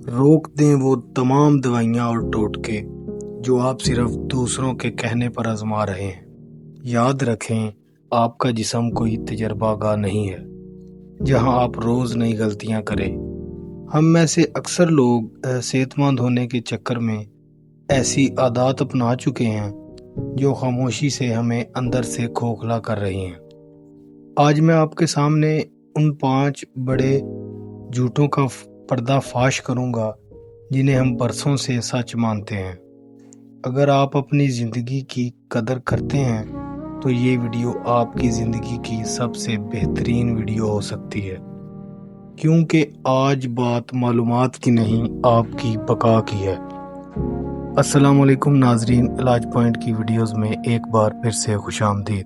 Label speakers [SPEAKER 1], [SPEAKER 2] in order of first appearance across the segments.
[SPEAKER 1] روک دیں وہ تمام دوائیاں اور ٹوٹکے جو آپ صرف دوسروں کے کہنے پر آزما رہے ہیں۔ یاد رکھیں، آپ کا جسم کوئی تجربہ گاہ نہیں ہے جہاں آپ روز نئی غلطیاں کریں۔ ہم میں سے اکثر لوگ صحت مند ہونے کے چکر میں ایسی عادات اپنا چکے ہیں جو خاموشی سے ہمیں اندر سے کھوکھلا کر رہی ہیں۔ آج میں آپ کے سامنے ان 5 بڑے جھوٹوں کا پردہ فاش کروں گا جنہیں ہم برسوں سے سچ مانتے ہیں۔ اگر آپ اپنی زندگی کی قدر کرتے ہیں تو یہ ویڈیو آپ کی زندگی کی سب سے بہترین ویڈیو ہو سکتی ہے، کیونکہ آج بات معلومات کی نہیں، آپ کی بقا کی ہے۔ السلام علیکم ناظرین، علاج پوائنٹ کی ویڈیوز میں ایک بار پھر سے خوش آمدید۔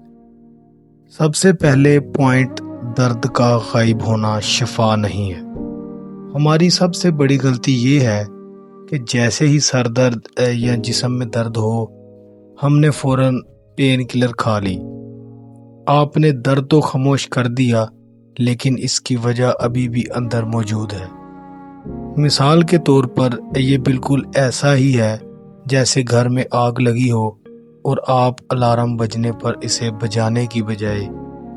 [SPEAKER 1] سب سے پہلے پوائنٹ، درد کا غائب ہونا شفا نہیں ہے۔ ہماری سب سے بڑی غلطی یہ ہے کہ جیسے ہی سر درد یا جسم میں درد ہو، ہم نے فوراً پین کلر کھا لی۔ آپ نے درد تو خاموش کر دیا، لیکن اس کی وجہ ابھی بھی اندر موجود ہے۔ مثال کے طور پر یہ بالکل ایسا ہی ہے جیسے گھر میں آگ لگی ہو اور آپ الارم بجنے پر اسے بجانے کی بجائے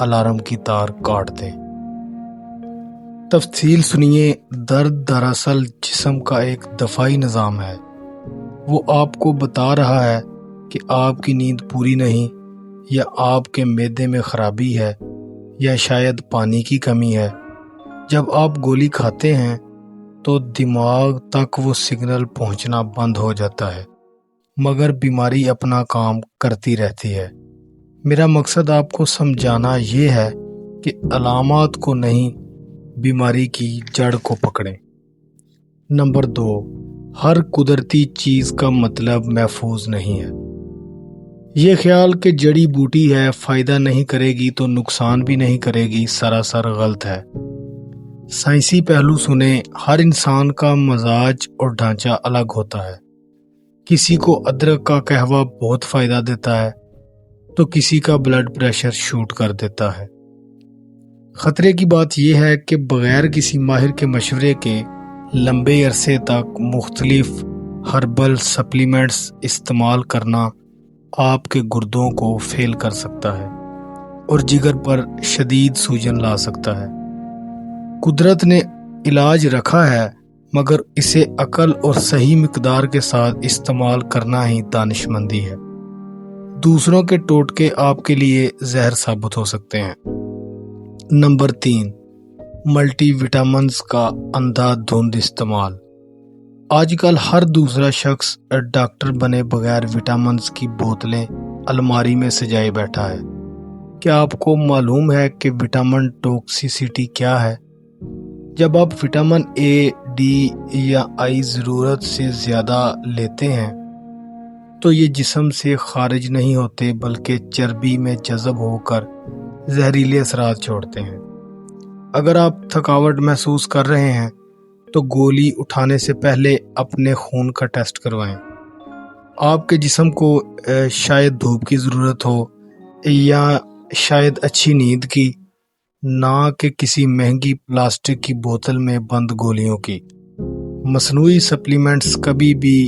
[SPEAKER 1] الارم کی تار کاٹ دیں۔ تفصیل سنیے، درد دراصل جسم کا ایک دفاعی نظام ہے۔ وہ آپ کو بتا رہا ہے کہ آپ کی نیند پوری نہیں، یا آپ کے معدے میں خرابی ہے، یا شاید پانی کی کمی ہے۔ جب آپ گولی کھاتے ہیں تو دماغ تک وہ سگنل پہنچنا بند ہو جاتا ہے، مگر بیماری اپنا کام کرتی رہتی ہے۔ میرا مقصد آپ کو سمجھانا یہ ہے کہ علامات کو نہیں، بیماری کی جڑ کو پکڑیں۔ نمبر 2، ہر قدرتی چیز کا مطلب محفوظ نہیں ہے۔ یہ خیال کہ جڑی بوٹی ہے، فائدہ نہیں کرے گی تو نقصان بھی نہیں کرے گی، سراسر غلط ہے۔ سائنسی پہلو سنیں، ہر انسان کا مزاج اور ڈھانچہ الگ ہوتا ہے۔ کسی کو ادرک کا قہوہ بہت فائدہ دیتا ہے تو کسی کا بلڈ پریشر شوٹ کر دیتا ہے۔ خطرے کی بات یہ ہے کہ بغیر کسی ماہر کے مشورے کے لمبے عرصے تک مختلف ہربل سپلیمنٹس استعمال کرنا آپ کے گردوں کو فیل کر سکتا ہے اور جگر پر شدید سوجن لا سکتا ہے۔ قدرت نے علاج رکھا ہے، مگر اسے عقل اور صحیح مقدار کے ساتھ استعمال کرنا ہی دانش مندی ہے۔ دوسروں کے ٹوٹکے آپ کے لیے زہر ثابت ہو سکتے ہیں۔ نمبر 3، ملٹی وٹامنز کا اندھا دھند استعمال۔ آج کل ہر دوسرا شخص ڈاکٹر بنے بغیر وٹامنز کی بوتلیں الماری میں سجائے بیٹھا ہے۔ کیا آپ کو معلوم ہے کہ وٹامن ٹوکسیسٹی کیا ہے؟ جب آپ وٹامن اے، ڈی یا آئی ضرورت سے زیادہ لیتے ہیں تو یہ جسم سے خارج نہیں ہوتے بلکہ چربی میں جذب ہو کر زہریلے اثرات چھوڑتے ہیں۔ اگر آپ تھکاوٹ محسوس کر رہے ہیں تو گولی اٹھانے سے پہلے اپنے خون کا ٹیسٹ کروائیں۔ آپ کے جسم کو شاید دھوپ کی ضرورت ہو، یا شاید اچھی نیند کی، نہ کہ کسی مہنگی پلاسٹک کی بوتل میں بند گولیوں کی۔ مصنوعی سپلیمنٹس کبھی بھی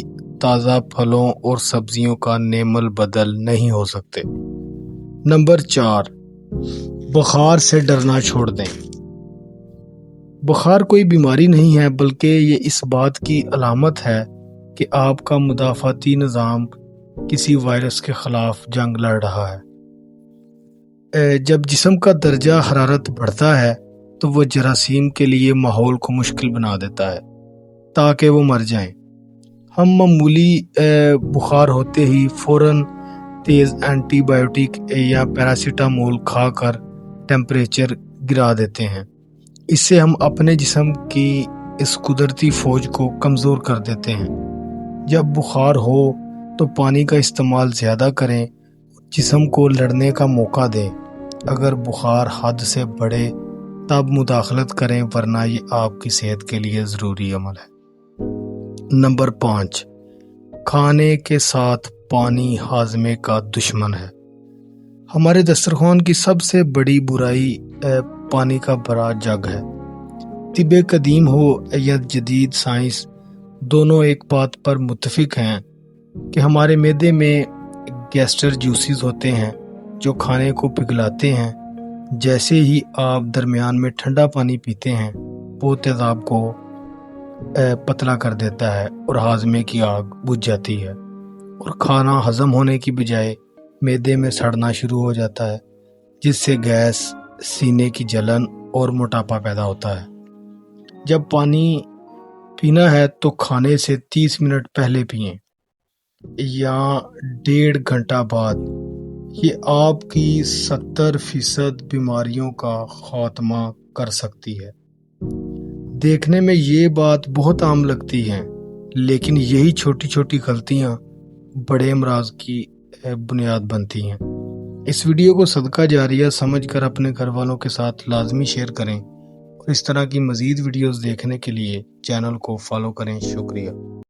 [SPEAKER 1] تازہ پھلوں اور سبزیوں کا نعم البدل نہیں ہو سکتے۔ نمبر 4، بخار سے ڈرنا چھوڑ دیں۔ بخار کوئی بیماری نہیں ہے، بلکہ یہ اس بات کی علامت ہے کہ آپ کا مدافعتی نظام کسی وائرس کے خلاف جنگ لڑ رہا ہے۔ جب جسم کا درجہ حرارت بڑھتا ہے تو وہ جراثیم کے لیے ماحول کو مشکل بنا دیتا ہے تاکہ وہ مر جائیں۔ ہم معمولی بخار ہوتے ہی فوراً تیز اینٹی بائیوٹک یا پیراسیٹامول کھا کر ٹیمپریچر گرا دیتے ہیں۔ اس سے ہم اپنے جسم کی اس قدرتی فوج کو کمزور کر دیتے ہیں۔ جب بخار ہو تو پانی کا استعمال زیادہ کریں، جسم کو لڑنے کا موقع دیں۔ اگر بخار حد سے بڑھے تب مداخلت کریں، ورنہ یہ آپ کی صحت کے لیے ضروری عمل ہے۔ نمبر 5، کھانے کے ساتھ پانی ہاضمے کا دشمن ہے۔ ہمارے دسترخوان کی سب سے بڑی برائی پانی کا بڑا جگ ہے۔ طب قدیم ہو یا جدید سائنس، دونوں ایک بات پر متفق ہیں کہ ہمارے معدے میں گیسٹر جوسز ہوتے ہیں جو کھانے کو پگھلاتے ہیں۔ جیسے ہی آپ درمیان میں ٹھنڈا پانی پیتے ہیں وہ تیزاب کو پتلا کر دیتا ہے اور ہاضمے کی آگ بجھ جاتی ہے اور کھانا ہضم ہونے کی بجائے معدے میں سڑنا شروع ہو جاتا ہے، جس سے گیس، سینے کی جلن اور موٹاپا پیدا ہوتا ہے۔ جب پانی پینا ہے تو کھانے سے 30 منٹ پہلے پئیں یا 1.5 گھنٹہ بعد۔ یہ آپ کی 70% بیماریوں کا خاتمہ کر سکتی ہے۔ دیکھنے میں یہ بات بہت عام لگتی ہے، لیکن یہی چھوٹی چھوٹی غلطیاں بڑے امراض کی بنیاد بنتی ہیں۔ اس ویڈیو کو صدقہ جاریہ سمجھ کر اپنے گھر والوں کے ساتھ لازمی شیئر کریں اور اس طرح کی مزید ویڈیوز دیکھنے کے لیے چینل کو فالو کریں۔ شکریہ۔